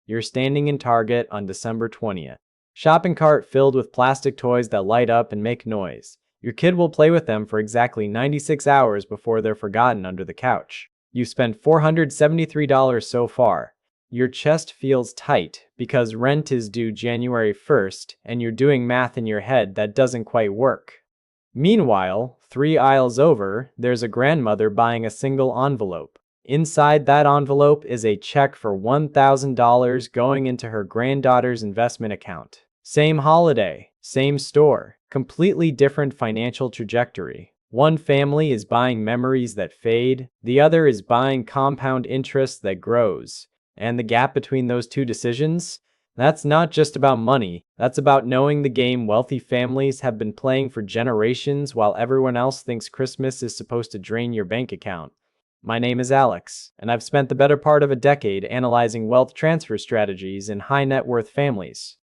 You're standing in Target on December 20th. Shopping cart filled with plastic toys that light up and make noise. Your kid will play with them for exactly 96 hours before they're forgotten under the couch. You've spent $473 so far. Your chest feels tight because rent is due January 1st and you're doing math in your head that doesn't quite work. Meanwhile, 3 aisles over, there's a grandmother buying a single envelope. Inside that envelope is a check for $1,000 going into her granddaughter's investment account. Same holiday, same store, completely different financial trajectory. One family is buying memories that fade, the other is buying compound interest that grows. And the gap between those two decisions? That's not just about money, that's about knowing the game wealthy families have been playing for generations while everyone else thinks Christmas is supposed to drain your bank account. My name is Alex, and I've spent the better part of a decade analyzing wealth transfer strategies in high net worth families.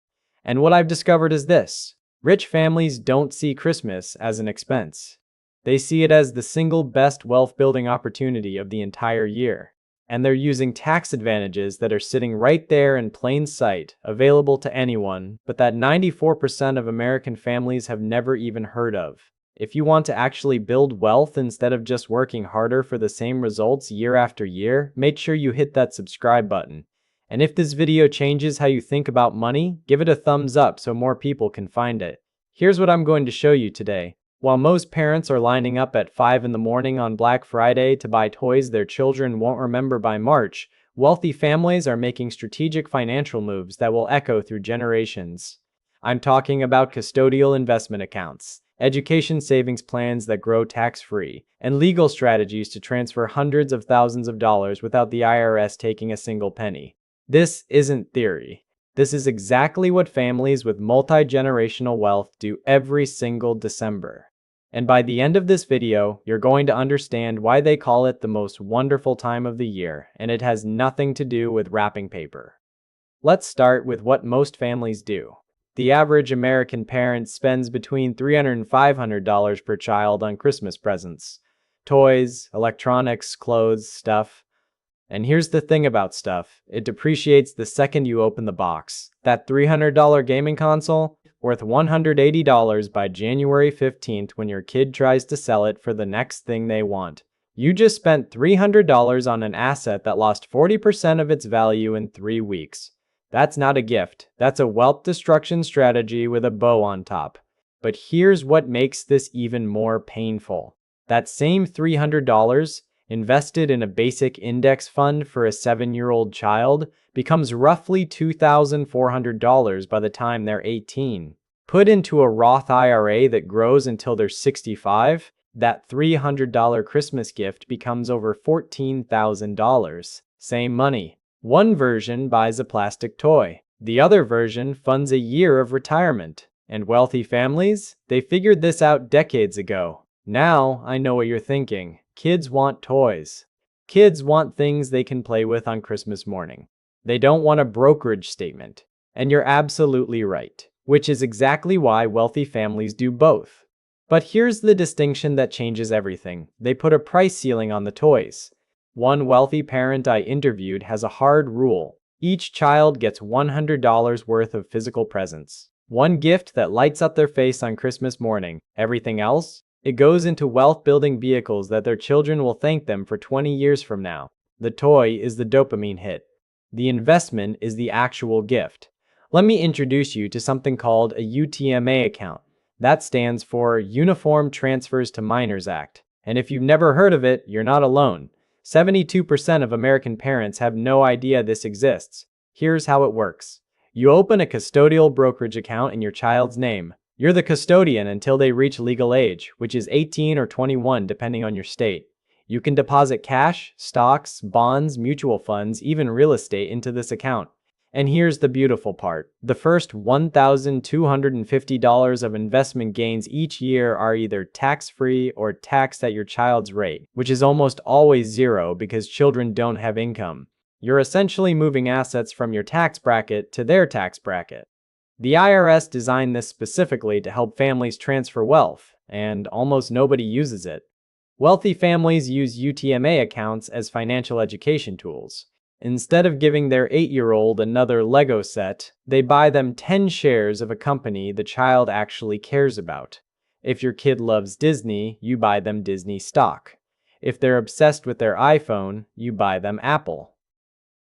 And what I've discovered is this: rich families don't see Christmas as an expense. They see it as the single best wealth building opportunity of the entire year. And they're using tax advantages that are sitting right there in plain sight, available to anyone, but that 94% of American families have never even heard of. If you want to actually build wealth instead of just working harder for the same results year after year, make sure you hit that subscribe button. And if this video changes how you think about money, give it a thumbs up so more people can find it. Here's what I'm going to show you today. While most parents are lining up at 5 in the morning on Black Friday to buy toys their children won't remember by March, wealthy families are making strategic financial moves that will echo through generations. I'm talking about custodial investment accounts, education savings plans that grow tax-free, and legal strategies to transfer hundreds of thousands of dollars without the IRS taking a single penny. This isn't theory. This is exactly what families with multi-generational wealth do every single December. And by the end of this video, you're going to understand why they call it the most wonderful time of the year, and it has nothing to do with wrapping paper. Let's start with what most families do. The average American parent spends between $300 and $500 per child on Christmas presents. Toys, electronics, clothes, stuff. And here's the thing about stuff, it depreciates the second you open the box. That $300 gaming console? Worth $180 by January 15th when your kid tries to sell it for the next thing they want. You just spent $300 on an asset that lost 40% of its value in 3 weeks. That's not a gift, that's a wealth destruction strategy with a bow on top. But here's what makes this even more painful. That same $300 invested in a basic index fund for a 7-year-old child becomes roughly $2,400 by the time they're 18. Put into a Roth IRA that grows until they're 65, that $300 Christmas gift becomes over $14,000. Same money. One version buys a plastic toy. The other version funds a year of retirement. And wealthy families? They figured this out decades ago. Now, I know what you're thinking. Kids want toys. Kids want things they can play with on Christmas morning. They don't want a brokerage statement. And you're absolutely right, which is exactly why wealthy families do both. But here's the distinction that changes everything. They put a price ceiling on the toys. One wealthy parent I interviewed has a hard rule. Each child gets $100 worth of physical presents. One gift that lights up their face on Christmas morning. Everything else? It goes into wealth-building vehicles that their children will thank them for 20 years from now. The toy is the dopamine hit. The investment is the actual gift. Let me introduce you to something called a UTMA account. That stands for Uniform Transfers to Minors Act. And if you've never heard of it, you're not alone. 72% of American parents have no idea this exists. Here's how it works. You open a custodial brokerage account in your child's name. You're the custodian until they reach legal age, which is 18 or 21 depending on your state. You can deposit cash, stocks, bonds, mutual funds, even real estate into this account. And here's the beautiful part. The first $1,250 of investment gains each year are either tax-free or taxed at your child's rate, which is almost always zero because children don't have income. You're essentially moving assets from your tax bracket to their tax bracket. The IRS designed this specifically to help families transfer wealth, and almost nobody uses it. Wealthy families use UTMA accounts as financial education tools. Instead of giving their 8-year-old another Lego set, they buy them 10 shares of a company the child actually cares about. If your kid loves Disney, you buy them Disney stock. If they're obsessed with their iPhone, you buy them Apple.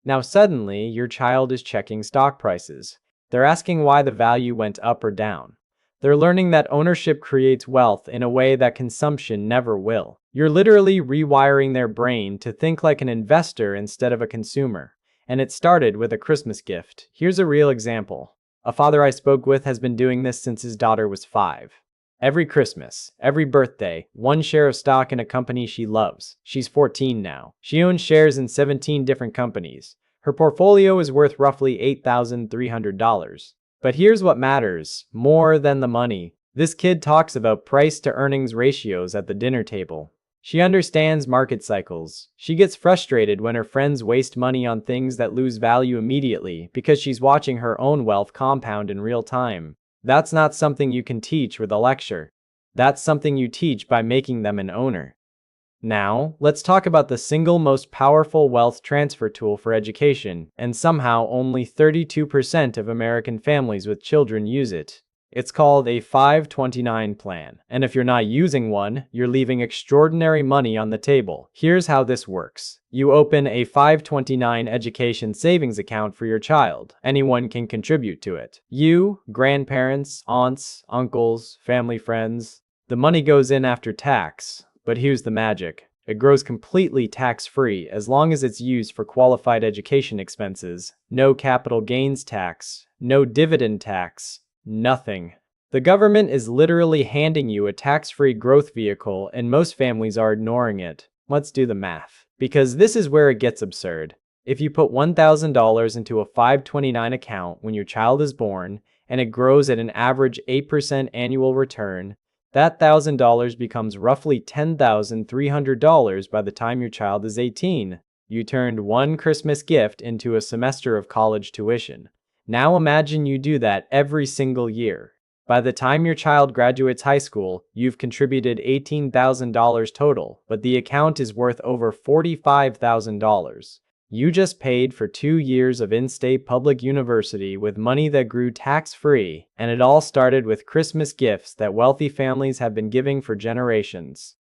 Now suddenly, your child is checking stock prices. They're asking why the value went up or down. They're learning that ownership creates wealth in a way that consumption never will. You're literally rewiring their brain to think like an investor instead of a consumer. And it started with a Christmas gift. Here's a real example. A father I spoke with has been doing this since his daughter was 5. Every Christmas, every birthday, 1 share of stock in a company she loves. She's 14 now. She owns shares in 17 different companies. Her portfolio is worth roughly $8,300. But here's what matters, more than the money. This kid talks about price-to-earnings ratios at the dinner table. She understands market cycles. She gets frustrated when her friends waste money on things that lose value immediately because she's watching her own wealth compound in real time. That's not something you can teach with a lecture. That's something you teach by making them an owner. Now, let's talk about the single most powerful wealth transfer tool for education, and somehow only 32% of American families with children use it. It's called a 529 plan, and if you're not using one, you're leaving extraordinary money on the table. Here's how this works. You open a 529 education savings account for your child. Anyone can contribute to it. You, grandparents, aunts, uncles, family friends. The money goes in after tax. But here's the magic. It grows completely tax-free as long as it's used for qualified education expenses. No capital gains tax, no dividend tax, nothing. The government is literally handing you a tax-free growth vehicle, and most families are ignoring it. Let's do the math. Because this is where it gets absurd. If you put $1,000 into a 529 account when your child is born, and it grows at an average 8% annual return, that $1,000 becomes roughly $10,300 by the time your child is 18. You turned one Christmas gift into a semester of college tuition. Now imagine you do that every single year. By the time your child graduates high school, you've contributed $18,000 total, but the account is worth over $45,000. You just paid for 2 years of in-state public university with money that grew tax-free, and it all started with Christmas gifts that wealthy families have been giving for generations.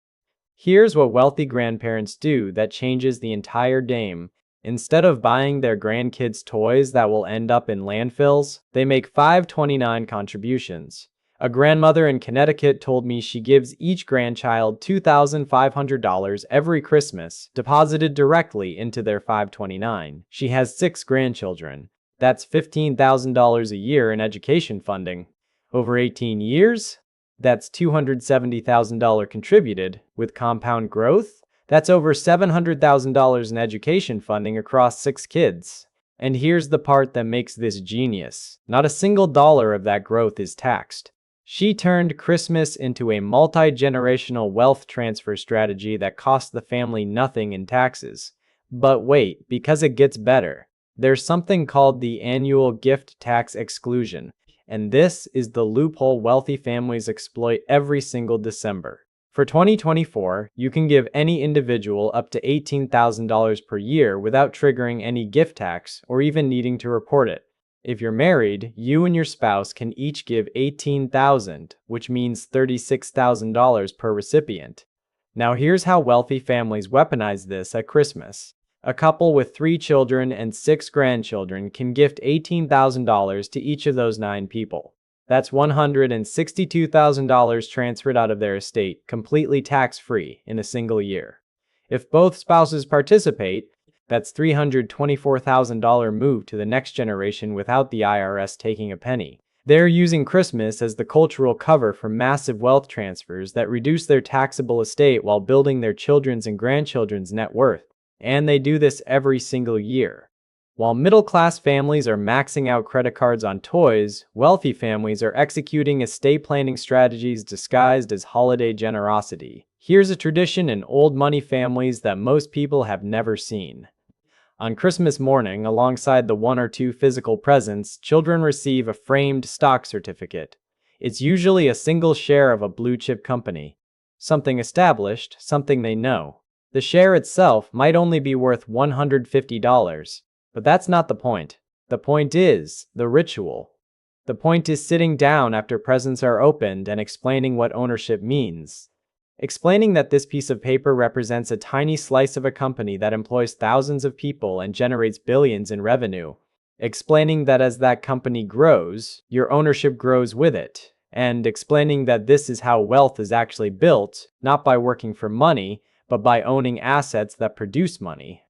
Here's what wealthy grandparents do that changes the entire game. Instead of buying their grandkids toys that will end up in landfills, they make 529 contributions. A grandmother in Connecticut told me she gives each grandchild $2,500 every Christmas, deposited directly into their 529. She has 6 grandchildren. That's $15,000 a year in education funding. Over 18 years, that's $270,000 contributed. With compound growth, that's over $700,000 in education funding across 6 kids. And here's the part that makes this genius. Not a single dollar of that growth is taxed. She turned Christmas into a multi-generational wealth transfer strategy that cost the family nothing in taxes. But wait, because it gets better. There's something called the annual gift tax exclusion, and this is the loophole wealthy families exploit every single December. For 2024, you can give any individual up to $18,000 per year without triggering any gift tax or even needing to report it. If you're married, you and your spouse can each give $18,000, which means $36,000 per recipient. Now here's how wealthy families weaponize this at Christmas. A couple with 3 children and 6 grandchildren can gift $18,000 to each of those 9 people. That's $162,000 transferred out of their estate, completely tax-free, in a single year. If both spouses participate, that's $324,000 moved to the next generation without the IRS taking a penny. They're using Christmas as the cultural cover for massive wealth transfers that reduce their taxable estate while building their children's and grandchildren's net worth. And they do this every single year. While middle-class families are maxing out credit cards on toys, wealthy families are executing estate planning strategies disguised as holiday generosity. Here's a tradition in old money families that most people have never seen. On Christmas morning, alongside the 1 or 2 physical presents, children receive a framed stock certificate. It's usually a single share of a blue-chip company. Something established, something they know. The share itself might only be worth $150. But that's not the point. The point is the ritual. The point is sitting down after presents are opened and explaining what ownership means. Explaining that this piece of paper represents a tiny slice of a company that employs thousands of people and generates billions in revenue. Explaining that as that company grows, your ownership grows with it. And explaining that this is how wealth is actually built, not by working for money, but by owning assets that produce money.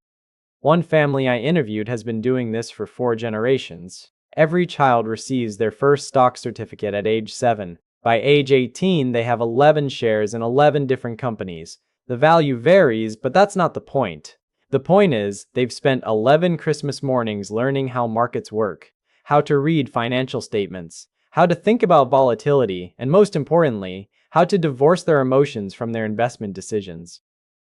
One family I interviewed has been doing this for 4 generations. Every child receives their first stock certificate at age 7. By age 18, they have 11 shares in 11 different companies. The value varies, but that's not the point. The point is, they've spent 11 Christmas mornings learning how markets work, how to read financial statements, how to think about volatility, and most importantly, how to divorce their emotions from their investment decisions.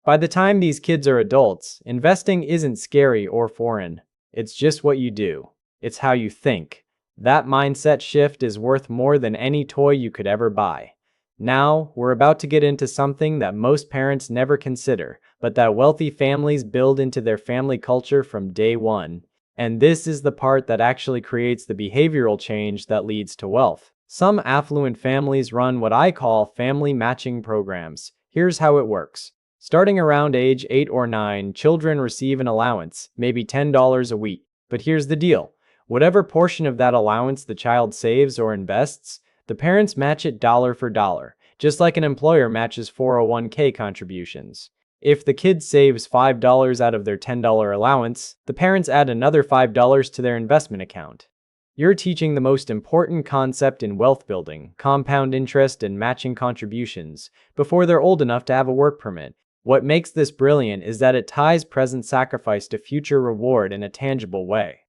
By the time these kids are adults, investing isn't scary or foreign. It's just what you do. It's how you think. That mindset shift is worth more than any toy you could ever buy. Now, we're about to get into something that most parents never consider, but that wealthy families build into their family culture from day one. And this is the part that actually creates the behavioral change that leads to wealth. Some affluent families run what I call family matching programs. Here's how it works. Starting around age 8 or 9, children receive an allowance, maybe $10 a week. But here's the deal. Whatever portion of that allowance the child saves or invests, the parents match it dollar for dollar, just like an employer matches 401k contributions. If the kid saves $5 out of their $10 allowance, the parents add another $5 to their investment account. You're teaching the most important concept in wealth building, compound interest and matching contributions, before they're old enough to have a work permit. What makes this brilliant is that it ties present sacrifice to future reward in a tangible way.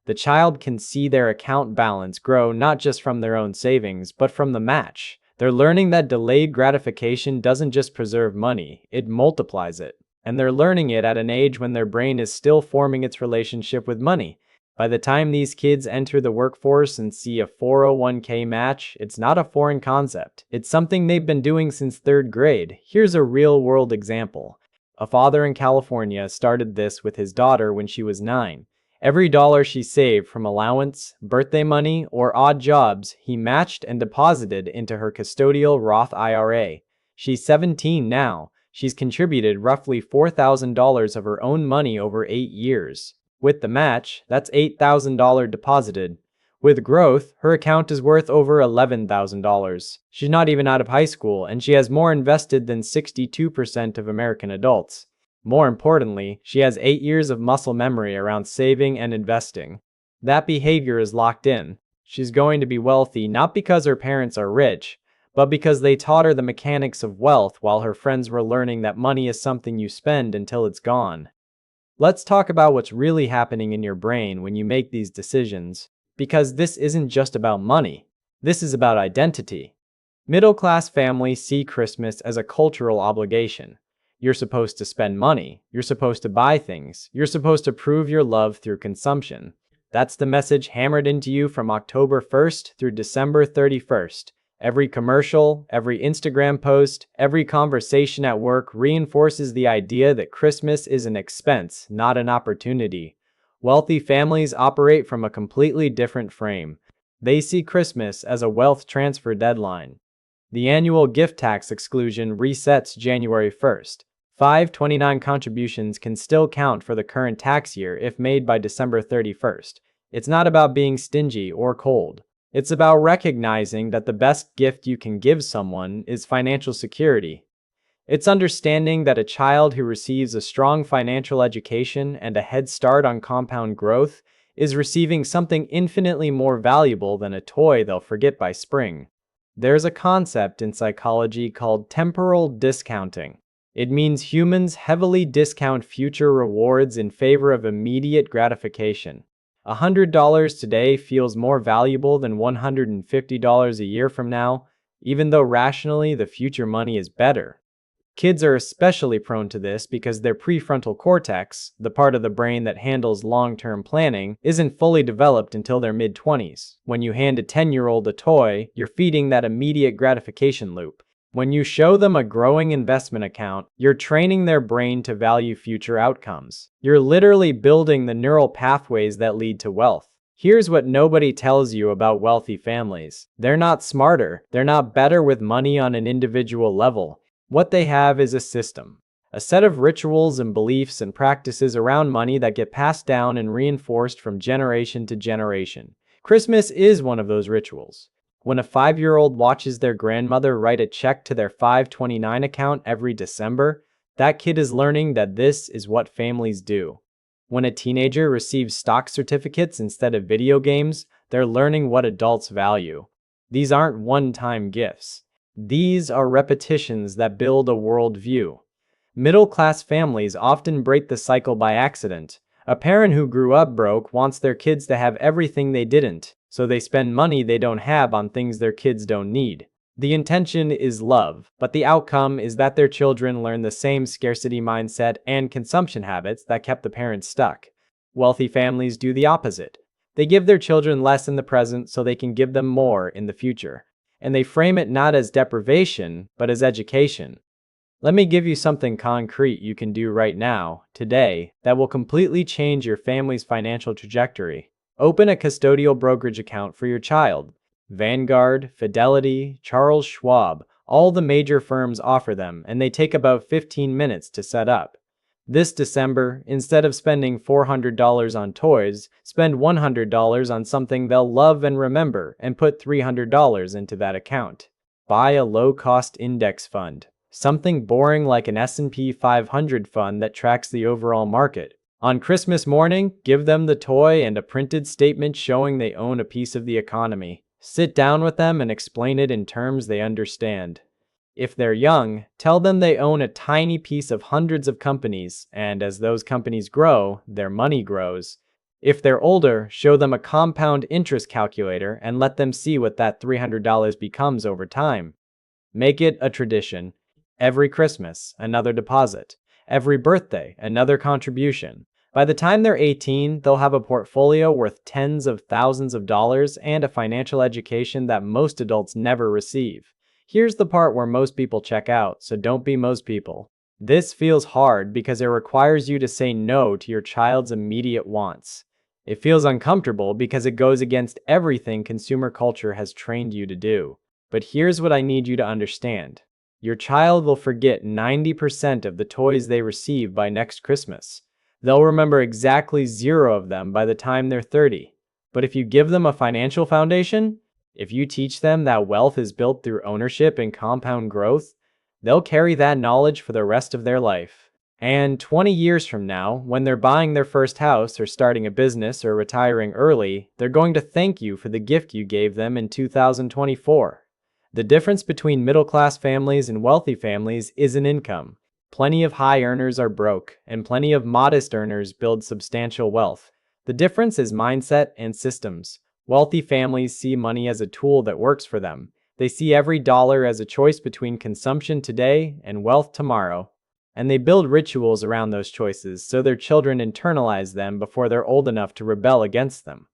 The child can see their account balance grow not just from their own savings, but from the match. They're learning that delayed gratification doesn't just preserve money, it multiplies it. And they're learning it at an age when their brain is still forming its relationship with money. By the time these kids enter the workforce and see a 401k match, it's not a foreign concept. It's something they've been doing since 3rd grade. Here's a real-world example. A father in California started this with his daughter when she was 9. Every dollar she saved from allowance, birthday money, or odd jobs, he matched and deposited into her custodial Roth IRA. She's 17 now. She's contributed roughly $4,000 of her own money over 8 years. With the match, that's $8,000 deposited. With growth, her account is worth over $11,000. She's not even out of high school, and she has more invested than 62% of American adults. More importantly, she has 8 years of muscle memory around saving and investing. That behavior is locked in. She's going to be wealthy not because her parents are rich, but because they taught her the mechanics of wealth while her friends were learning that money is something you spend until it's gone. Let's talk about what's really happening in your brain when you make these decisions, because this isn't just about money. This is about identity. Middle-class families see Christmas as a cultural obligation. You're supposed to spend money. You're supposed to buy things. You're supposed to prove your love through consumption. That's the message hammered into you from October 1st through December 31st. Every commercial, every Instagram post, every conversation at work reinforces the idea that Christmas is an expense, not an opportunity. Wealthy families operate from a completely different frame. They see Christmas as a wealth transfer deadline. The annual gift tax exclusion resets January 1st. 529 contributions can still count for the current tax year if made by December 31st. It's not about being stingy or cold. It's about recognizing that the best gift you can give someone is financial security. It's understanding that a child who receives a strong financial education and a head start on compound growth is receiving something infinitely more valuable than a toy they'll forget by spring. There's a concept in psychology called temporal discounting. It means humans heavily discount future rewards in favor of immediate gratification. $100 today feels more valuable than $150 a year from now, even though rationally the future money is better. Kids are especially prone to this because their prefrontal cortex, the part of the brain that handles long-term planning, isn't fully developed until their mid-20s. When you hand a 10-year-old a toy, you're feeding that immediate gratification loop. When you show them a growing investment account, you're training their brain to value future outcomes. You're literally building the neural pathways that lead to wealth. Here's what nobody tells you about wealthy families. They're not smarter. They're not better with money on an individual level. What they have is a system. A set of rituals and beliefs and practices around money that get passed down and reinforced from generation to generation. Christmas is one of those rituals. When a 5-year-old watches their grandmother write a check to their 529 account every December, that kid is learning that this is what families do. When a teenager receives stock certificates instead of video games, they're learning what adults value. These aren't one-time gifts. These are repetitions that build a worldview. Middle-class families often break the cycle by accident. A parent who grew up broke wants their kids to have everything they didn't, so they spend money they don't have on things their kids don't need. The intention is love, but the outcome is that their children learn the same scarcity mindset and consumption habits that kept the parents stuck. Wealthy families do the opposite. They give their children less in the present so they can give them more in the future. And they frame it not as deprivation, but as education. Let me give you something concrete you can do right now, today, that will completely change your family's financial trajectory. Open a custodial brokerage account for your child. Vanguard, Fidelity, Charles Schwab, all the major firms offer them, and they take about 15 minutes to set up. This December, instead of spending $400 on toys, spend $100 on something they'll love and remember, and put $300 into that account. Buy a low-cost index fund. Something boring like an S&P 500 fund that tracks the overall market. On Christmas morning, give them the toy and a printed statement showing they own a piece of the economy. Sit down with them and explain it in terms they understand. If they're young, tell them they own a tiny piece of hundreds of companies, and as those companies grow, their money grows. If they're older, show them a compound interest calculator and let them see what that $300 becomes over time. Make it a tradition. Every Christmas, another deposit. Every birthday, another contribution. By the time they're 18, they'll have a portfolio worth tens of thousands of dollars and a financial education that most adults never receive. Here's the part where most people check out, so don't be most people. This feels hard because it requires you to say no to your child's immediate wants. It feels uncomfortable because it goes against everything consumer culture has trained you to do. But here's what I need you to understand. Your child will forget 90% of the toys they receive by next Christmas. They'll remember exactly 0 of them by the time they're 30. But if you give them a financial foundation, if you teach them that wealth is built through ownership and compound growth, they'll carry that knowledge for the rest of their life. And 20 years from now, when they're buying their first house or starting a business or retiring early, they're going to thank you for the gift you gave them in 2024. The difference between middle-class families and wealthy families isn't income. Plenty of high earners are broke, and plenty of modest earners build substantial wealth. The difference is mindset and systems. Wealthy families see money as a tool that works for them. They see every dollar as a choice between consumption today and wealth tomorrow. And they build rituals around those choices so their children internalize them before they're old enough to rebel against them.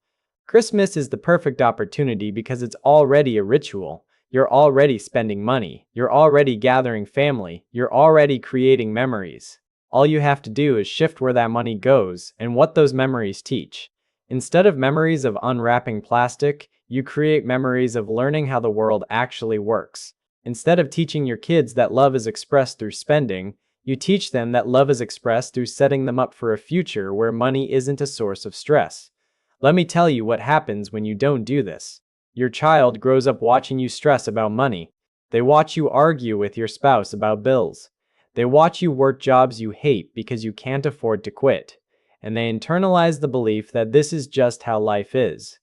Christmas is the perfect opportunity because it's already a ritual. You're already spending money. You're already gathering family. You're already creating memories. All you have to do is shift where that money goes and what those memories teach. Instead of memories of unwrapping plastic, you create memories of learning how the world actually works. Instead of teaching your kids that love is expressed through spending, you teach them that love is expressed through setting them up for a future where money isn't a source of stress. Let me tell you what happens when you don't do this. Your child grows up watching you stress about money. They watch you argue with your spouse about bills. They watch you work jobs you hate because you can't afford to quit. And they internalize the belief that this is just how life is.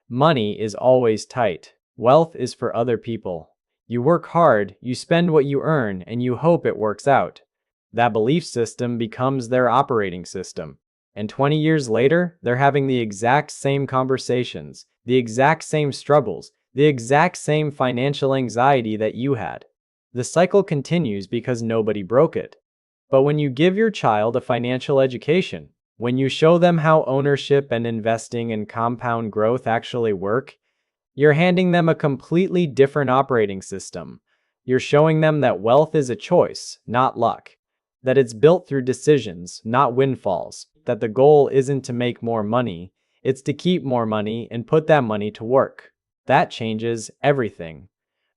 Money is always tight. Wealth is for other people. You work hard, you spend what you earn, and you hope it works out. That belief system becomes their operating system. And 20 years later, they're having the exact same conversations, the exact same struggles, the exact same financial anxiety that you had. The cycle continues because nobody broke it. But when you give your child a financial education, when you show them how ownership and investing and compound growth actually work, you're handing them a completely different operating system. You're showing them that wealth is a choice, not luck. That it's built through decisions, not windfalls. That the goal isn't to make more money, it's to keep more money and put that money to work. That changes everything.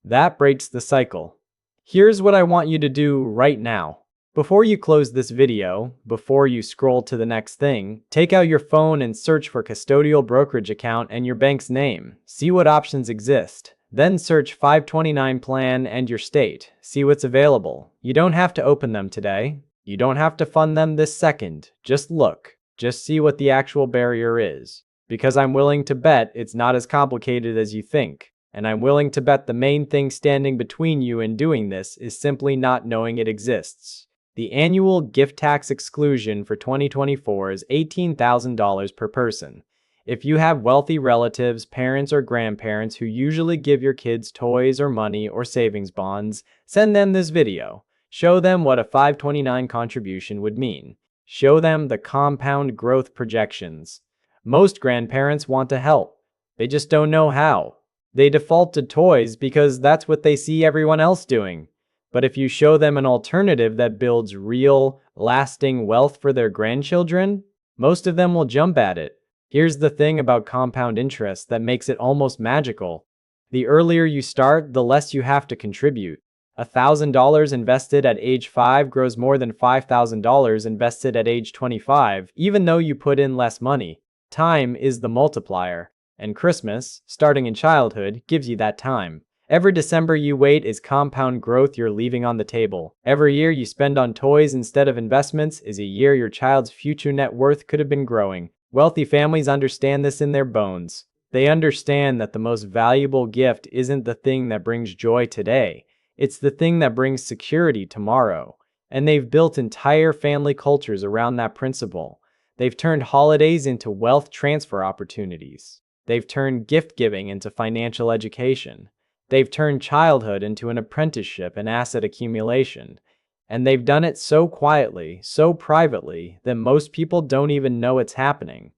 That breaks the cycle. Here's what I want you to do right now. Before you close this video, before you scroll to the next thing, take out your phone and search for custodial brokerage account and your bank's name. See what options exist. Then search 529 plan and your state. See what's available. You don't have to open them today. You don't have to fund them this second. Just look. Just see what the actual barrier is. Because I'm willing to bet it's not as complicated as you think. And I'm willing to bet the main thing standing between you and doing this is simply not knowing it exists. The annual gift tax exclusion for 2024 is $18,000 per person. If you have wealthy relatives, parents, or grandparents who usually give your kids toys or money or savings bonds, send them this video. Show them what a 529 contribution would mean. Show them the compound growth projections. Most grandparents want to help. They just don't know how. They default to toys because that's what they see everyone else doing. But if you show them an alternative that builds real, lasting wealth for their grandchildren, most of them will jump at it. Here's the thing about compound interest that makes it almost magical. The earlier you start, the less you have to contribute. $1,000 invested at age 5 grows more than $5,000 invested at age 25, even though you put in less money. Time is the multiplier, and Christmas, starting in childhood, gives you that time. Every December you wait is compound growth you're leaving on the table. Every year you spend on toys instead of investments is a year your child's future net worth could have been growing. Wealthy families understand this in their bones. They understand that the most valuable gift isn't the thing that brings joy today. It's the thing that brings security tomorrow. And they've built entire family cultures around that principle. They've turned holidays into wealth transfer opportunities. They've turned gift giving into financial education. They've turned childhood into an apprenticeship and asset accumulation. And they've done it so quietly, so privately, that most people don't even know it's happening.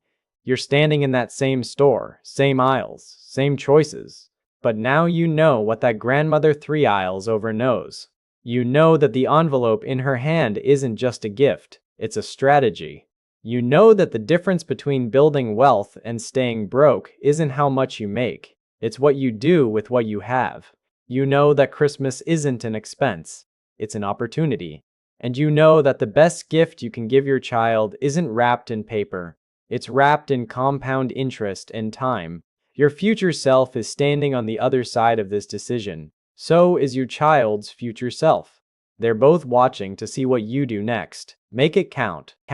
You're standing in that same store, same aisles, same choices. But now you know what that grandmother 3 aisles over knows. You know that the envelope in her hand isn't just a gift, it's a strategy. You know that the difference between building wealth and staying broke isn't how much you make. It's what you do with what you have. You know that Christmas isn't an expense, it's an opportunity. And you know that the best gift you can give your child isn't wrapped in paper. It's wrapped in compound interest and time. Your future self is standing on the other side of this decision. So is your child's future self. They're both watching to see what you do next. Make it count.